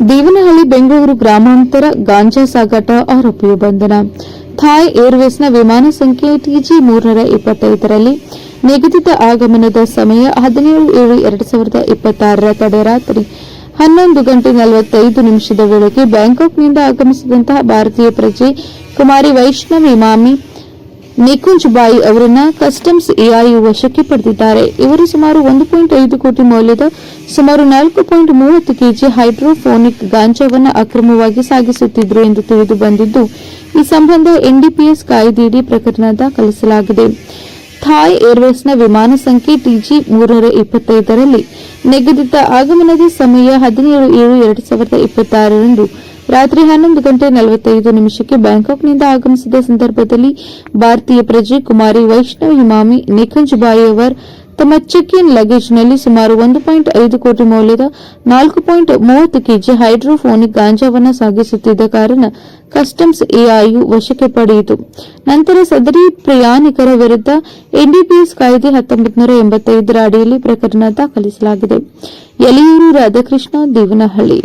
ದೇವನಹಳ್ಳಿ ಬೆಂಗಳೂರು ಗ್ರಾಮಾಂತರ ಗಾಂಜಾ ಸಾಗಾಟ ಆರೋಪಿಯು ಬಂಧನ. ಥಾಯ್ ಏರ್ವೇಸ್ನ ವಿಮಾನ ಸಂಖ್ಯೆ TG-325ರಲ್ಲಿ ನಿಗದಿತ ಆಗಮನದ ಸಮಯ 17/7/2026 ತಡರಾತ್ರಿ 11:45 ವೇಳೆಗೆ ಬ್ಯಾಂಕಾಕ್ನಿಂದ ಆಗಮಿಸಿದಂತಹ ಭಾರತೀಯ ಪ್ರಜೆ ಕುಮಾರಿ ವೈಷ್ಣವಿ ಮಾಮಿ ನಿಕುಂಜ್ ಬಾಯಿ ಅವರನ್ನ ಕಸ್ಟಮ್ಸ್ ಎಐಯು ವಶಕ್ಕೆ ಪಡೆದಿದ್ದಾರೆ. ಇವರು ಸುಮಾರು 1.5 ಕೋಟಿ ಮೌಲ್ಯದ ಸುಮಾರು 4.30 ಕೆಜಿ ಹೈಡ್ರೋಫೋನಿಕ್ ಗಾಂಜಾವನ್ನು ಅಕ್ರಮವಾಗಿ ಸಾಗಿಸುತ್ತಿದ್ದರು ಎಂದು ತಿಳಿದು ಬಂದಿದ್ದು, ಈ ಸಂಬಂಧ NDPS ಕಾಯ್ದೆಯಡಿ ಪ್ರಕರಣ ದಾಖಲಿಸಲಾಗಿದೆ. ಥಾಯ್ ಏರ್ವೇಸ್ನ ವಿಮಾನ ಸಂಖ್ಯೆ TG-325ರಲ್ಲಿ ನಿಗದಿತ ಆಗಮನದ ಸಮಯ 17/7/2026ರಂದು ರಾತ್ರಿ 11:45 ಬ್ಯಾಂಕಾಕ್ನಿಂದ ಆಗಮಿಸಿದ ಸಂದರ್ಭದಲ್ಲಿ ಭಾರತೀಯ ಪ್ರಜೆ ಕುಮಾರಿ ವೈಷ್ಣವಿ ಮಾಮಿ ನಿಕುಂಜ್ ಬಾಯಿ ಅವರು ತಮ್ಮ ಚೆಕ್ ಇನ್ ಲಗೇಜ್ನಲ್ಲಿ ಸುಮಾರು 1.5 ಕೋಟಿ ಮೌಲ್ಯದ 4.30 ಕೆಜಿ ಹೈಡ್ರೋಫೋನಿಕ್ ಗಾಂಜಾವನ್ನು ಸಾಗಿಸುತ್ತಿದ್ದ ಕಾರಣ ಕಸ್ಟಮ್ಸ್ ಎಐಯು ವಶಕ್ಕೆ ಪಡೆಯಿತು. ನಂತರ ಸದರಿ ಪ್ರಯಾಣಿಕರ ವಿರುದ್ಧ NDPS ಕಾಯ್ದೆ 1985ರ ಅಡಿಯಲ್ಲಿ ಪ್ರಕರಣ ದಾಖಲಿಸಲಾಗಿದೆ. ಯಲಿಯೂರು ರಾಧಾಕೃಷ್ಣ, ದೇವನಹಳ್ಳಿ.